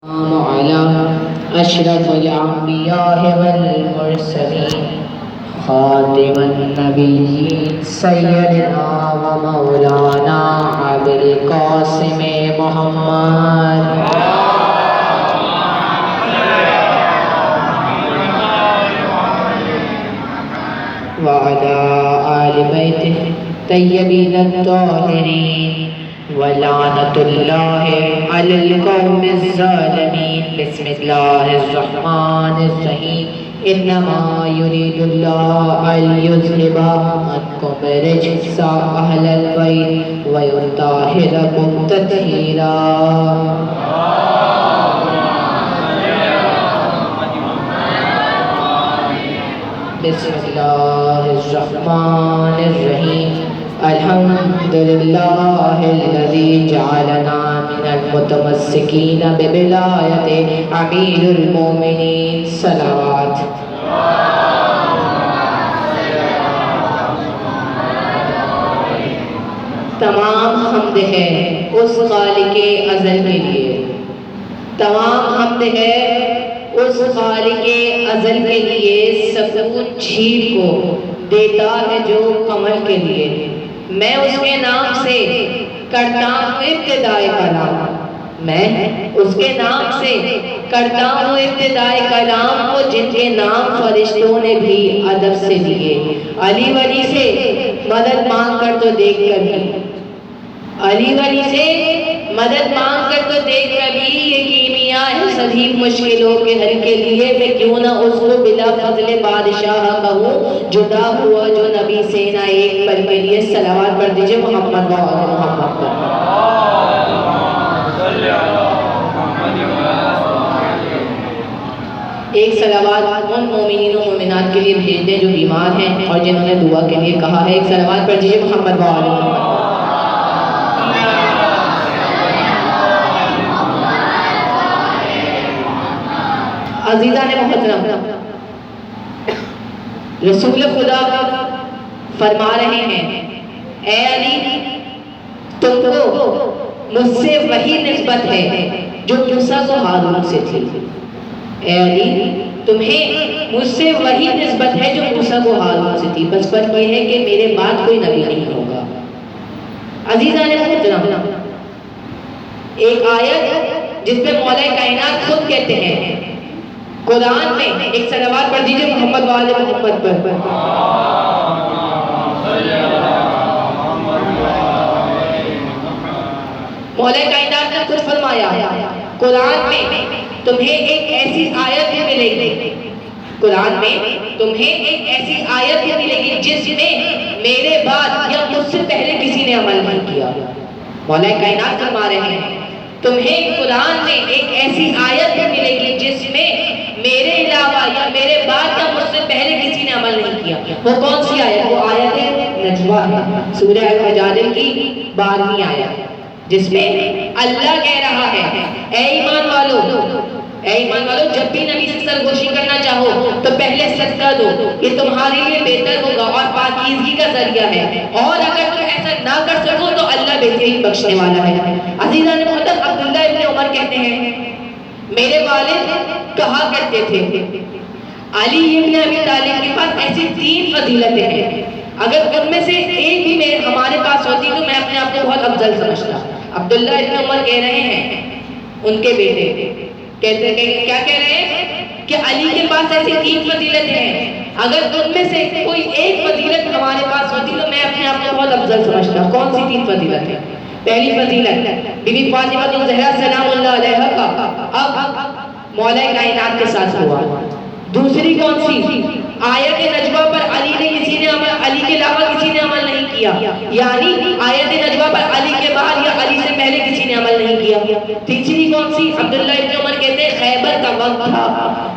على أشرف الأنبياء والمرسلين خاتم النبيين سيدنا ومولانا أبي القاسم محمد وعلى آل بيته الطيبين الطاهرين ولعنة الله على القوم الظالمين. بسم الله الرحمن الرحيم. إنما يريد الله أن يذهب عنكم رجس أهل البيت ويطهركم تطهيرا. بسم الله الرحمن الرحيم. الحمد لله الذي جعلنا من المتمسكين بولاية أمير المؤمنين. صلوات. تمام حمد ہے اس خالق ازل کے لیے، تمام حمد ہے اس خالق ازل کے لیے، سکون چھیل کو دیتا ہے جو کمل کے لیے. میں اس کے نام سے کرتا ہوں ابتدائے کلام، میں اس کے نام سے کرتا ہوں ابتدائے کلام، وہ جن کے نام فرشتوں نے بھی ادب سے لیے. علی ولی سے مدد مانگ کر تو دیکھ کبھی، علی ولی سے مدد مانگ کر تو دیکھ کبھی، یہ کیمیا ہے سبھی مشکلوں کے حل کے لیے. میں کیوں نہ اس کو بلا فضل بادشاہ کہوں، جدا ہوا جو نبی سے نہ ایک پل کے لیے. صلوات پڑھ دیجئے محمد و آل محمد پر. ایک صلوات ان مومنین و مومنات کے لیے بھیج دیں جو بیمار ہیں اور جنہوں نے دعا کے لیے کہا ہے. ایک صلوات پڑھ دیجئے محمد و آل محمد. عزیزان محترم، رسول خدا فرما رہے ہیں، اے علی تم کو مجھ سے وہی نسبت ہے جو موسیٰ کو ہارون سے تھی. اے علی تمہیں مجھ سے وہی نسبت ہے جو موسیٰ کو ہارون سے تھی، بس فرق یہ ہے کہ میرے بعد کوئی نبی نہیں ہوگا. عزیزان محترم، ایک آیت جس پہ مولا کائنات خود کہتے ہیں قرآن میں، ایک صلوات پڑھ دیجئے محمد و آل محمد پر. مولا کائنات نے خود فرمایا قرآن میں تمہیں ایک ایسی آیت بھی ملے گی، قرآن میں تمہیں ایک ایسی آیت بھی ملے گی جس میں میرے بعد یا مجھ سے پہلے کسی نے عمل نہیں کیا. مولا کائنات فرما رہے ہیں تمہیں قرآن میں ایک ایسی آیت بھی ملے گی جس میں میرے علاوہ یا میرے بعد یا مجھ سے پہلے کسی نے عمل نہیں کیا. وہ کون سی آیت؟ وہ آیت نجوہ ہے، سورہ المجادلہ کی 12ویں آیت، جس میں اللہ کہہ رہا ہے اے ایمان والو، اے ایمان والو جب بھی نبی سے سرگوشی کرنا چاہو تو پہلے سجدہ دو، یہ تمہارے لیے بہتر ہوگا اور پاکیزگی کا ذریعہ ہے، اور اگر تم ایسا نہ کر سکو تو اللہ بہترین بخشنے والا ہے. عزیزان محترم، عبداللہ ابن عمر کہتے ہیں میرے والد کہا کرتے تھے علی ابن ابی طالب کے پاس ایسی 3 فضیلتیں ہیں، اگر ان میں سے ایک بھی ہمارے پاس ہوتی تو میں اپنے آپ کو بہت افضل سمجھتا. عبداللہ ابن عمر کہہ رہے ہیں ان کے بیٹے کہتے ہیں، کیا کہہ رہے ہیں کہ علی کے پاس ایسی 3 فضیلتیں ہیں، اگر ان میں سے کوئی ایک فضیلت ہمارے پاس ہوتی تو میں اپنے آپ کو بہت افضل سمجھتا. کون سی 3 فضیلتیں؟ پہلی فضیلت بی بی فاطمہ الزہرا سلام اللہ علیہا کا اب مولا کائنات کے ساتھ ہوا. دوسری کون سی؟ آیت نجوہ پر علی نے کسی نے عمل، علی کے علاوہ کسی نے عمل نہیں کیا، یعنی آیت نجوہ پر علی کے بعد یا علی سے پہلے کسی نے عمل نہیں کیا. تیسری کون سی؟ عبداللہ ابن عمر کہتے ہیں خیبر کا وقت تھا،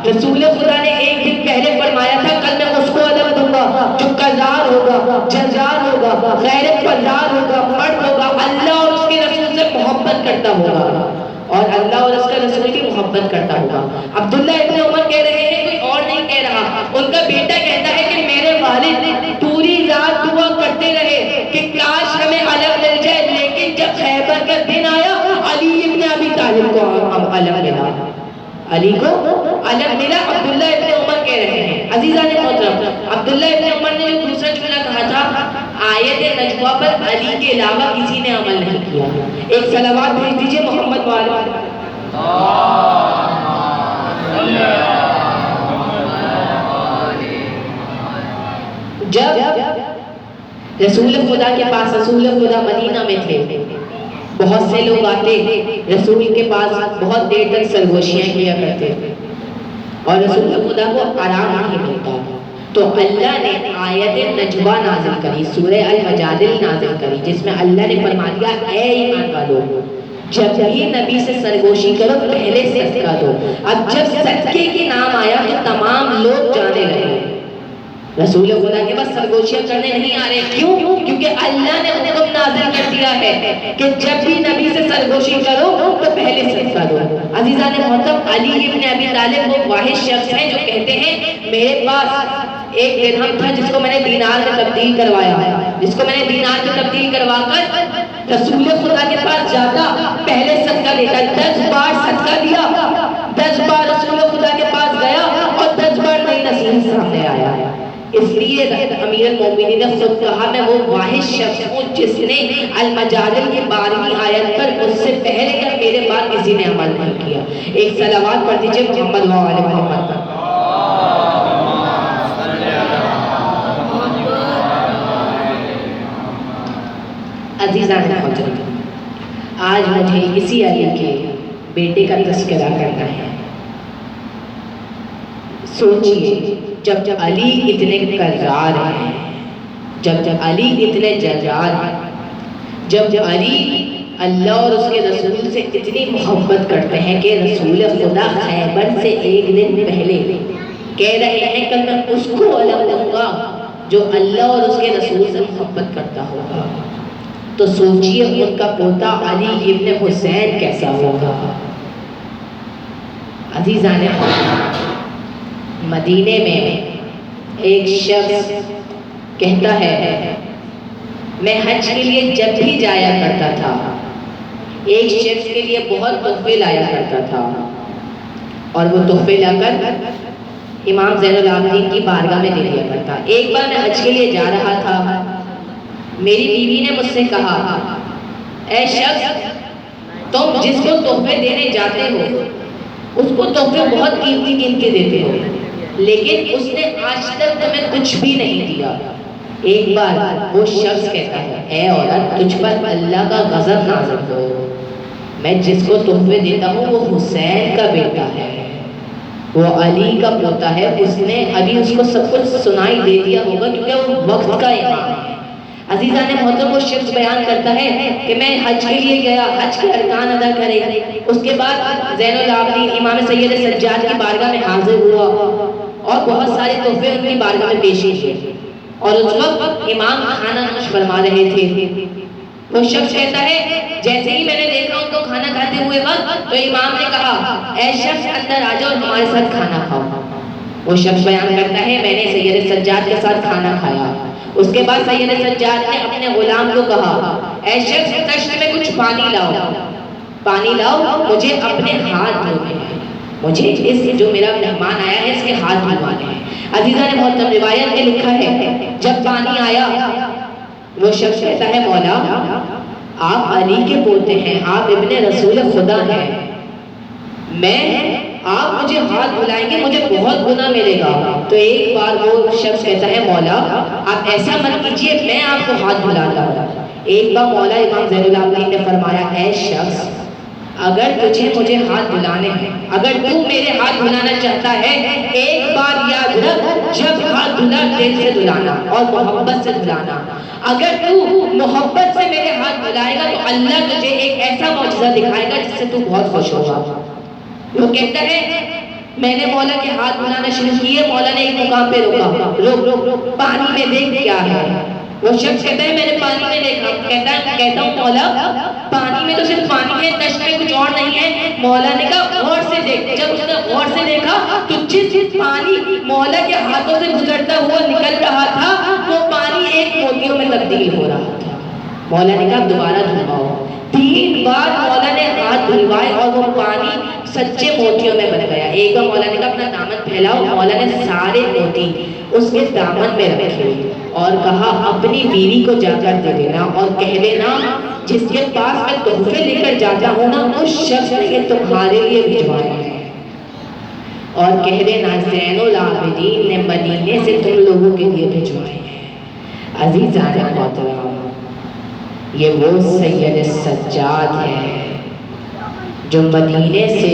رسول خدا نے ایک دن پہلے فرمایا تھا کل میں اس کو عدم دوں گا جو قذار ہوگا، جزار ہوگا، غیرت پردار ہوگا، مرد ہوگا، اللہ اور اس کے رسول سے محبت کرتا ہوگا اور اللہ اور اس کا رسول کی محبت کرتا ہوگا. عبداللہ ابن عمر کہہ رہے ہیں، کوئی اور نہیں کہہ رہا. ان کا بیٹا کہتا ہے کہ میرے والد پوری رات دعا کرتے رہے کہ کاش ہمیں الگ مل جائے، لیکن جب خیبر کا دن آیا علی ابن ابی طالب کو الگ ملا. علی کو علم ملا، عبداللہ ابن عمر کہہ رہے ہیں عزیزان محترم، عبداللہ ابن عمر نے جو دوسرا جملہ کہا تھا آیت نجوہ پر علی کے علاوہ کسی نے عمل نہیں کیا. ایک صلوات بھیج دیجئے محمد والے. جب رسول خدا کے پاس، رسول خدا مدینہ میں تھے، بہت سے لوگ آتے رسول کے پاس بہت دیر تک سرگوشیاں کیا کرتے اور رسول خدا کو آرام نہیں ملتا، تو اللہ نے آیت نجوہ نازل کری، سورہ المجادل نازل کری، جس میں اللہ نے فرما دیا اے ایمان والو جب بھی نبی سے سرگوشی کرو پہلے صدقہ دو. اب جب صدقے کے نام آیا تو تمام لوگ جانے لگے رسول خدا کے پاس سرگوشیاں کرنے نہیں آ رہے. کیوں؟ کیونکہ اللہ نے حکم نازل کر دیا ہے کہ جب بھی نبی سے سرگوشی کرو تو پہلے صدقہ دو. عزیزان محترم، علی ابن ابی طالب وہ واحد شخص ہیں جو کہتے ہیں میرے پاس ایک درہم تھا جس کو میں نے دینار میں تبدیل کروایا، جس کو میں نے دینار میں تبدیل کروا کر رسول خدا کے پاس جاتا پہلے صدقہ دیتا، 10 بار صدقہ دیا، 10 بار رسول خدا کے پاس گیا اور 10 بار نئی نصیحت سامنے آیا. اس لیے امیر المومنین نے خود کہا میں وہ واحد شخص ہوں جس نے المجادل کی 12ویں آیت پر مجھ سے پہلے یا میرے بعد کسی نے عمل نہیں کیا. ایک صلوات پڑھ دیجئے محمد وآلہ محمد پر. عزیزان محترم، آج مجھے اسی علی کے بیٹے کا تذکرہ کرنا ہے. سوچئے جب علی اتنے کرار ہیں، جب علی اتنے جلال ہیں، جب علی اللہ اور اس کے رسول سے اتنی محبت کرتے ہیں کہ رسول خدا خیبر سے ایک دن پہلے کہہ رہے ہیں کہ میں اس کو علم دوں گا جو اللہ اور اس کے رسول سے محبت کرتا ہوگا. تو سوچئے ان کا پوتا علی ابن حسین کیسا ہوگا. عزیزان مدینے میں ایک شخص کہتا ہے میں حج کے لیے جب بھی جایا کرتا تھا ایک شخص کے لیے بہت تحفے لایا کرتا تھا اور وہ تحفے لا کر امام زین العابدین کی بارگاہ میں دے دیا کرتا. ایک بار میں حج کے لیے جا رہا تھا، میری بیوی نے مجھ سے کہا اے شخص تم جس کو تحفے دینے جاتے ہو اس کو تحفے بہت قیمتی دیتے ہو لیکن اس نے آج تک تمہیں کچھ بھی نہیں دیا. ایک بار وہ شخص کہتا ہے اے عورت تجھ پر اللہ کا غضب نازل ہو، میں جس کو تحفے دیتا ہوں وہ حسین کا بیٹا ہے، وہ علی کا پوتا ہے، اس نے ابھی اس کو سب کچھ سنائی دے دیا ہوگا کیونکہ وہ وقت کا امام ہے. عزیزان محترم وہ شخص بیان کرتا ہے کہ میں حج کے لیے گیا، حج کے ارکان ادا کرے، اس کے بعد زین العابدین امام سید سجاد کی بارگاہ میں حاضر ہوا اور بہت سارے تحفے ان کی بارگاہ میں پیش کیے اور اس وقت امام کھانا نوش فرما رہے تھے. وہ شخص کہتا ہے جیسے ہی میں نے دیکھا ان کو کھانا کھاتے ہوئے وقت تو امام نے کہا اے شخص اندر آ جاؤ اور ہمارے ساتھ کھانا کھاؤ. وہ شخص بیان کرتا ہے میں نے سید سجاد کے ساتھ کھانا کھایا. اس کے بعد سید سجاد نے اپنے غلام کو کہا اے شخص تشت میں کچھ پانی لاؤ، پانی لاؤ، مجھے اپنے ہاتھ دھونے ہیں، مجھے اس جو میرا مہمان آیا ہے اس کے ہاتھ دھلوانے ہیں. عزیزان محترم روایت میں لکھا ہے جب پانی آیا وہ شخص کہتا ہے مولا آپ علی کے پوتے ہیں، آپ ابن رسول خدا ہیں، آپ مجھے ہاتھ دھلائیں گے مجھے بہت گناہ ملے گا. تو ایک بار وہ شخص کہتا ہے مولا آپ ایسا مت کیجئے میں آپ کو ہاتھ دھلاتا ہوں. ایک بار مولا امام زین العابدین نے فرمایا اے شخص اگر تجھے مجھے ہاتھ دھلانے ہیں، اگر تو میرے ہاتھ دھلانا چاہتا ہے ایک بار یاد رکھ جب ہاتھ دھلا دل سے دھلانا اور محبت سے دھلانا. اگر تو محبت سے میرے ہاتھ دھلائے گا تو اللہ تجھے ایک ایسا معجزہ دکھائے گا جس سے تو بہت خوش ہوگا. وہ کہتا ہے میں نے مولا کے ہاتھ دھلانا شروع کیے، مولا نے ایک مقام پہ روکا، روک پانی میں دیکھ کیا ہے. وہ شخص کہتا ہے میں نے پانی میں دیکھا، کہتا ہوں مولا پانی میں تو صرف پانی ہے، تشت میں کچھ اور نہیں ہے. مولا نے کہا غور سے دیکھ. جب اس نے غور سے دیکھا تو جس پانی مولا کے ہاتھوں سے گزرتا ہوا نکل رہا تھا وہ پانی ایک موتیوں میں تبدیل ہو رہا تھا. مولا نے کہا دوبارہ دھلواؤ. 3 بار مولا نے ہاتھ دھلوائے اور وہ پانی سچے موتیوں میں بن گیا۔ ایک بار مولا نے کہا اپنا دامن پھیلاؤ، مولا نے سارے موتی اس کے دامن میں رکھے اور کہا اپنی بیوی کو جا کر دے دینا اور کہہ دینا جس کے پاس میں تحفے لے کر جاتا ہوں نا اس شخص نے یہ تمہارے لیے بھجوائے ہیں، اور کہہ دینا زین العابدین نے مدینے سے تم لوگوں کے لیے بھجوائے ہیں۔ عزیزان محترم، یہ وہ سید سجاد ہے جو مدینے سے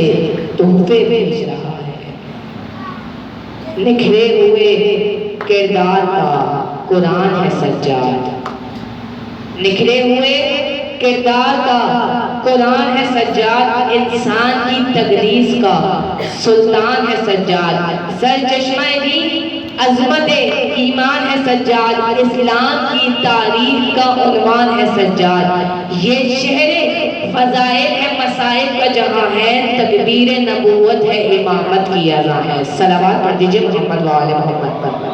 تحفے بھیج رہا ہے۔ نکھرے ہوئے کردار کا قرآن ہے سجاد، نکھرے ہوئے کردار کا قرآن ہے سجاد، انسان کی تقدیس کا سلطان ہے سجاد، سرچشمہ دی عظمت ایمان ہے سجاد، اسلام کی تاریخ کا عنوان ہے سجاد، یہ شہر فضائل ہے مسائل کا جہاں ہے، تکبیر نبوت ہے امامت کی اذاں ہے۔ صلوات پڑھ دیجئے محمد و آل محمد پر۔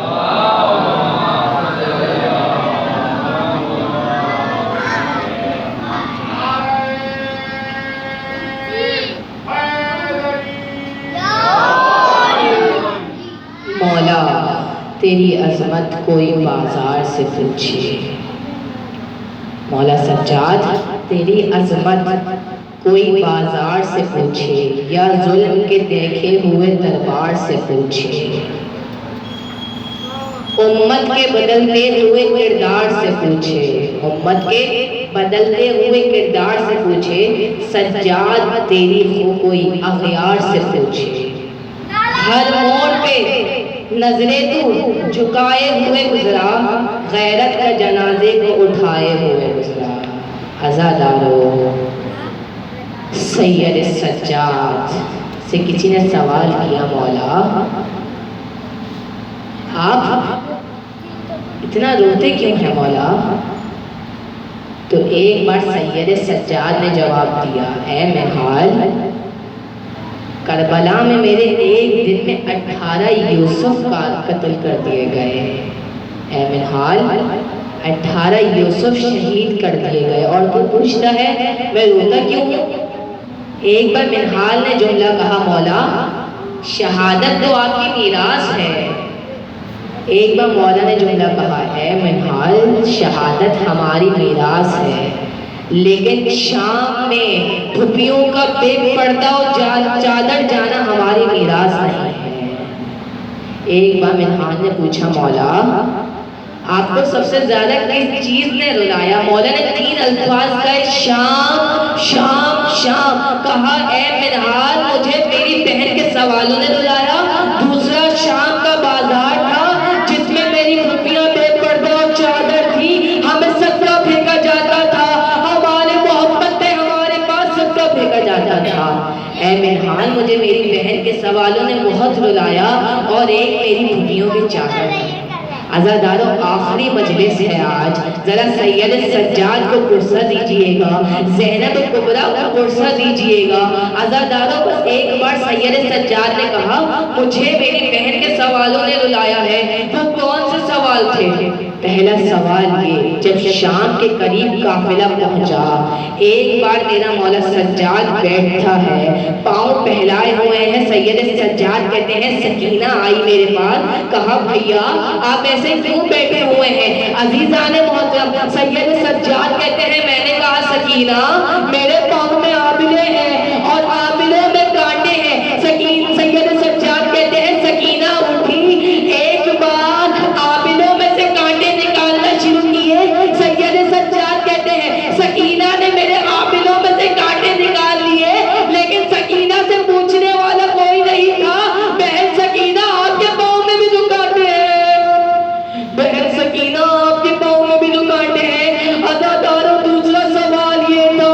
مولا تیری عظمت کوئی بازار سے پوچھے، مولا سجاد تیری عظمت کوئی بازار سے پوچھے یا ظلم کے دیکھے ہوئے دربار سے پوچھے، امت کے بدلتے ہوئے کردار سے پوچھے، امت کے بدلتے ہوئے کردار سے پوچھے، سجاد تیری ہو کوئی اغیار سے پوچھے، ہر موڑ پہ نظریں تو جھکائے ہوئے گزرا، غیرت کا جنازے کو اٹھائے ہوئے گزرا۔ عزادارو، سید سجاد سے کسی نے سوال کیا مولا آپ اتنا روتے کیوں ہیں مولا؟ تو ایک بار سید سجاد نے جواب دیا، اے منہال، کربلا میں میرے ایک دن میں 18 یوسف کا قتل کر دیے گئے، اے منہال 18 یوسف شہید کر دیے گئے، اور تو پوچھتا ہے میں روتا کیوں ہوں؟ ایک بار منہال نے جملہ کہا مولا شہادت تو آپ کی میراث ہے، ایک بار مولا نے جملہ کہا اے منہال شہادت ہماری میراث ہے، لیکن شام میں پھپھیوں کا بے پردہ اور چادر جانا ہماری میراث نہیں ہے۔ ایک بار منہال نے پوچھا مولا آپ کو سب سے زیادہ کس چیز نے رلایا؟ مولا نے 3 الفاظ کہے، شام شام شام، کہا اے منہال مجھے میری بہن کے سوالوں نے رلایا، دوسرا شام کا بازار تھا جس میں میری پھپھیاں بے پردہ اور چادر تھی، ہمیں صدقہ پھینکا جاتا تھا، ہمارے محبت تھے ہمارے پاس صدقہ پھینکا جاتا تھا۔ اے منہال مجھے میری بہن کے سوالوں نے بہت رلایا اور ایک میری پھپھیوں کی چادر تھی۔ عزادارو آخری مجلس ہے آج، ذرا سید سجاد کو پرسہ دیجئے گا، زینب کبریٰ کو پرسہ دیجئے گا۔ عزادارو بس ایک بار سید سجاد نے کہا مجھے میری بہن کے سوالوں نے رلایا ہے، وہ کون سے سوال تھے؟ پہلا سوال یہ، جب شام کے قریب قافلہ پہنچا، ایک بار میرا مولا سجاد بیٹھا ہے، پاؤں پہلائے ہوئے ہیں، سید سجاد کہتے ہیں سکینہ آئی میرے پاس، کہا بھیا آپ ایسے کیوں بیٹھے ہوئے ہیں؟ عزیزان محترم سید سجاد کہتے ہیں میں نے کہا سکینہ میرے پاؤں میں آبلے ہیں اور آبلوں میں کانٹے ہیں۔ سید سجاد کہتے ہیں سکینہ اٹھی، ایک بار آبلوں میں سے کانٹے نکالنا شروع کیے، سید سجاد کہتے ہیں سکینہ نے میرے آبلوں میں سے کانٹے نکال لیے، لیکن سکینہ سے پوچھنے والا کوئی نہیں تھا، بہن سکینہ آپ کے پاؤں میں بھی تو کانٹے ہیں، بہن سکینہ آپ کے پاؤں میں بھی تو کانٹے ہیں۔ عزادارو دوسرا سوال یہ تھا،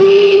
3